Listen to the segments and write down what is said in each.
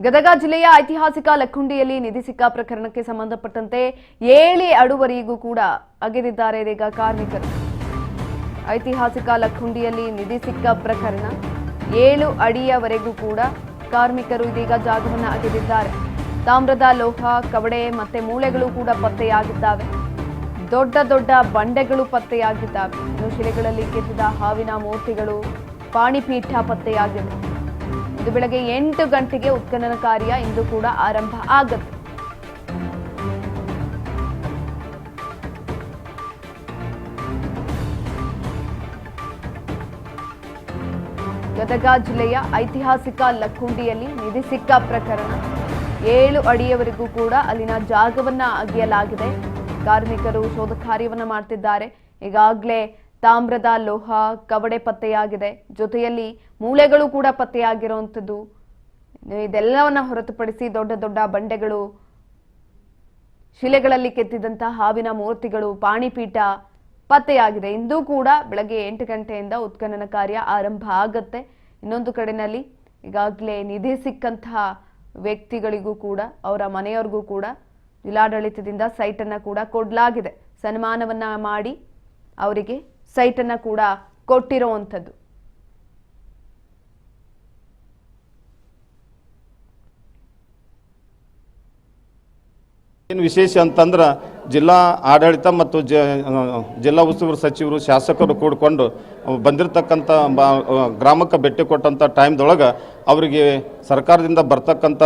ಗದಗ ಜಿಲ್ಲೆಯ ಐತಿಹಾಸಿಕ ಲಕ್ಕುಂಡಿಯಲ್ಲಿ ನಿಧಿ ಸಿಕ್ಕ ಪ್ರಕರಣಕ್ಕೆ ಸಂಬಂಧಪಟ್ಟಂತೆ 7 ಅಡಿವರೆಗೂ ಕೂಡ ಅಗೆದಿದ್ದಾರೆ ಇದೀಗ ಕಾರ್ಮಿಕರು. ಐತಿಹಾಸಿಕ ಲಕ್ಕುಂಡಿಯಲ್ಲಿ ನಿಧಿ ಸಿಕ್ಕ ಪ್ರಕರಣ 7 ಅಡಿಯವರೆಗೂ ಕೂಡ ಕಾರ್ಮಿಕರು ಇದೀಗ ಜಾಗವನ್ನು ಅಗೆದಿದ್ದಾರೆ. ತಾಮ್ರದ ಲೋಹ, ಕವಡೆ ಮತ್ತೆ ಮೂಳೆಗಳು ಕೂಡ ಪತ್ತೆಯಾಗಿದ್ದಾವೆ. ದೊಡ್ಡ ದೊಡ್ಡ ಬಂಡೆಗಳು ಪತ್ತೆಯಾಗಿದ್ದಾವೆ. ಇನ್ನು ಶಿಲೆಗಳಲ್ಲಿ ಕೆತ್ತಿದ ಹಾವಿನ ಮೂರ್ತಿಗಳು, ಪಾಣಿಪೀಠ ಪತ್ತೆಯಾಗಿದೆ. ಇದು ಬೆಳಗ್ಗೆ 8 ಗಂಟೆಗೆ ಉತ್ಖನನ ಕಾರ್ಯ ಇಂದು ಕೂಡ ಆರಂಭ ಆಗುತ್ತೆ. ಗದಗ ಜಿಲ್ಲೆಯ ಐತಿಹಾಸಿಕ ಲಕ್ಕುಂಡಿಯಲ್ಲಿ ನಿಧಿ ಸಿಕ್ಕ ಪ್ರಕರಣ 7 ಅಡಿಯವರೆಗೂ ಕೂಡ ಅಲ್ಲಿನ ಜಾಗವನ್ನ ಅಗೆಯಲಾಗಿದೆ. ಕಾರ್ಮಿಕರು ಶೋಧ ಕಾರ್ಯವನ್ನ ಮಾಡ್ತಿದ್ದಾರೆ. ಈಗಾಗಲೇ ತಾಮ್ರದ ಲೋಹ, ಕವಡೆ ಪತ್ತೆಯಾಗಿದೆ. ಜೊತೆಯಲ್ಲಿ ಮೂಳೆಗಳು ಕೂಡ ಪತ್ತೆಯಾಗಿರುವಂಥದ್ದು. ಇದೆಲ್ಲವನ್ನ ಹೊರತುಪಡಿಸಿ ದೊಡ್ಡ ದೊಡ್ಡ ಬಂಡೆಗಳು, ಶಿಲೆಗಳಲ್ಲಿ ಕೆತ್ತಿದಂತಹ ಹಾವಿನ ಮೂರ್ತಿಗಳು, ಪಾಣಿಪೀಠ ಪತ್ತೆಯಾಗಿದೆ. ಇಂದು ಕೂಡ ಬೆಳಗ್ಗೆ 8 ಗಂಟೆಯಿಂದ ಉತ್ಖನನ ಕಾರ್ಯ ಆರಂಭ ಆಗುತ್ತೆ. ಇನ್ನೊಂದು ಕಡೆಯಲ್ಲಿ ಈಗಾಗಲೇ ನಿಧಿ ಸಿಕ್ಕಂತಹ ವ್ಯಕ್ತಿಗಳಿಗೂ ಕೂಡ ಅವರ ಮನೆಯವರಿಗೂ ಕೂಡ ಜಿಲ್ಲಾಡಳಿತದಿಂದ ಸೈಟ್ ಅನ್ನ ಕೂಡ ಕೊಡಲಾಗಿದೆ. ಸನ್ಮಾನವನ್ನ ಮಾಡಿ ಅವರಿಗೆ ಸೈಟ್ ಅನ್ನ ಕೂಡ ಕೊಟ್ಟಿರುವಂಥದ್ದು. ಏನು ವಿಶೇಷ ಅಂತಂದ್ರೆ ಜಿಲ್ಲಾ ಆಡಳಿತ ಮತ್ತು ಜಿಲ್ಲಾ ಉಸ್ತುವಾರಿ ಸಚಿವರು, ಶಾಸಕರು ಕೂಡಿಕೊಂಡು ಬಂದಿರತಕ್ಕಂಥ ಗ್ರಾಮಕ್ಕೆ ಭೇಟಿ ಕೊಟ್ಟಂಥ ಟೈಮ್ದೊಳಗೆ ಅವರಿಗೆ ಸರ್ಕಾರದಿಂದ ಬರ್ತಕ್ಕಂಥ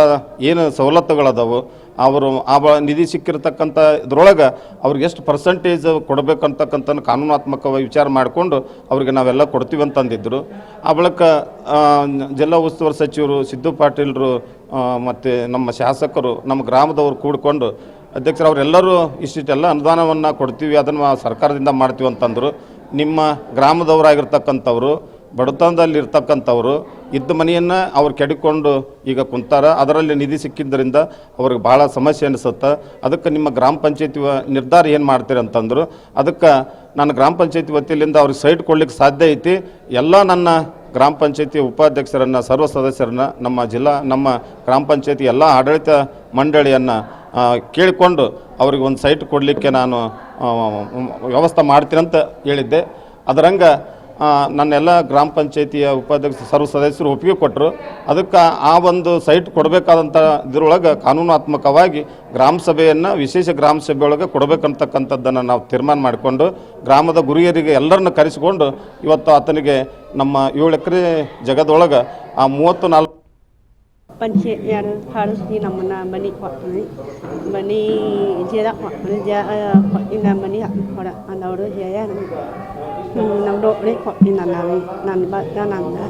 ಏನು ಸವಲತ್ತುಗಳದಾವು, ಅವರು ಆ ನಿಧಿ ಸಿಕ್ಕಿರ್ತಕ್ಕಂಥ ಇದ್ರೊಳಗೆ ಅವ್ರಿಗೆ ಎಷ್ಟು ಪರ್ಸೆಂಟೇಜ್ ಕೊಡಬೇಕಂತಕ್ಕಂಥ ಕಾನೂನಾತ್ಮಕವಾಗಿ ವಿಚಾರ ಮಾಡಿಕೊಂಡು ಅವ್ರಿಗೆ ನಾವೆಲ್ಲ ಕೊಡ್ತೀವಿ ಅಂತಂದಿದ್ದರು. ಆ ಬಳಿಕ ಜಿಲ್ಲಾ ಉಸ್ತುವಾರಿ ಸಚಿವರು ಸಿದ್ದು ಪಾಟೀಲ್ರು ಮತ್ತು ನಮ್ಮ ಶಾಸಕರು, ನಮ್ಮ ಗ್ರಾಮದವರು ಕೂಡಿಕೊಂಡು ಅಧ್ಯಕ್ಷರು ಅವರೆಲ್ಲರೂ ಇಷ್ಟಿಷ್ಟೆಲ್ಲ ಅನುದಾನವನ್ನು ಕೊಡ್ತೀವಿ, ಅದನ್ನು ಸರ್ಕಾರದಿಂದ ಮಾಡ್ತೀವಿ ಅಂತಂದರು. ನಿಮ್ಮ ಗ್ರಾಮದವರಾಗಿರ್ತಕ್ಕಂಥವ್ರು, ಬಡತನದಲ್ಲಿರ್ತಕ್ಕಂಥವ್ರು ಇದ್ದ ಮನೆಯನ್ನು ಅವ್ರು ಕೆಡಿಕೊಂಡು ಈಗ ಕುಂತಾರ. ಅದರಲ್ಲಿ ನಿಧಿ ಸಿಕ್ಕಿದ್ದರಿಂದ ಅವ್ರಿಗೆ ಭಾಳ ಸಮಸ್ಯೆ ಅನಿಸುತ್ತೆ. ಅದಕ್ಕೆ ನಿಮ್ಮ ಗ್ರಾಮ ಪಂಚಾಯತಿ ನಿರ್ಧಾರ ಏನು ಮಾಡ್ತೀರಿ ಅಂತಂದರು. ಅದಕ್ಕೆ ನಾನು ಗ್ರಾಮ ಪಂಚಾಯತಿ ವತಿಯಿಂದ ಅವ್ರಿಗೆ ಸೈಟ್ ಕೊಡ್ಲಿಕ್ಕೆ ಸಾಧ್ಯ ಐತಿ. ಎಲ್ಲ ನನ್ನ ಗ್ರಾಮ ಪಂಚಾಯತಿ ಉಪಾಧ್ಯಕ್ಷರನ್ನು, ಸರ್ವ ಸದಸ್ಯರನ್ನು, ನಮ್ಮ ಗ್ರಾಮ ಪಂಚಾಯತಿ ಎಲ್ಲ ಆಡಳಿತ ಮಂಡಳಿಯನ್ನು ಕೇಳಿಕೊಂಡು ಅವ್ರಿಗೆ ಒಂದು ಸೈಟ್ ಕೊಡಲಿಕ್ಕೆ ನಾನು ವ್ಯವಸ್ಥೆ ಮಾಡ್ತೀನಿ ಅಂತ ಹೇಳಿದ್ದೆ. ಅದರಂಗೆ ನನ್ನೆಲ್ಲ ಗ್ರಾಮ ಪಂಚಾಯತಿಯ ಉಪಾಧ್ಯಕ್ಷ ಸರ್ವ ಸದಸ್ಯರು ಒಪ್ಪಿಗೆ ಕೊಟ್ಟರು. ಅದಕ್ಕೆ ಆ ಒಂದು ಸೈಟ್ ಕೊಡಬೇಕಾದಂಥ ಇದರೊಳಗೆ ಕಾನೂನಾತ್ಮಕವಾಗಿ ಗ್ರಾಮ ಸಭೆಯನ್ನು, ವಿಶೇಷ ಗ್ರಾಮ ಸಭೆ ಒಳಗೆ ಕೊಡಬೇಕಂತಕ್ಕಂಥದ್ದನ್ನು ನಾವು ತೀರ್ಮಾನ ಮಾಡಿಕೊಂಡು ಗ್ರಾಮದ ಗುರಿಯರಿಗೆ ಎಲ್ಲರನ್ನು ಕರೆಸಿಕೊಂಡು ಇವತ್ತು ಆತನಿಗೆ ನಮ್ಮ 7 ಎಕರೆ ಜಗದೊಳಗೆ ಆ 34 पंचे यार हारस दी नमना मनी क्वाटनी मनी जेदा क्वाटनी जा क्वाटनी मनी हरा अनौरो जया नमरो रे क्वाटनी नानावी नानबा नानना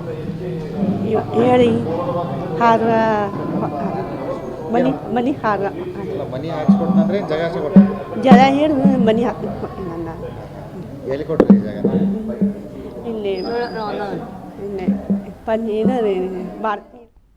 यारी हारा मनी हारा मनी ಹಾಕಿಸ್ಕೊಡ್ನಂದ್ರೆ ಜಾಗ ಸಿಗುತ್ತೆ. ಜಾಗ ಹೇರ್ ಮನಿ ಹಾಕಿಸ್ಕೊಡ್ತೀನಿ ನನ್ನ. ಎಲ್ಲಿ ಕೊಡ್ರಿ ಜಾಗ? ಇಲ್ಲೇ ಪನ್ನೀನ ಬಾರ್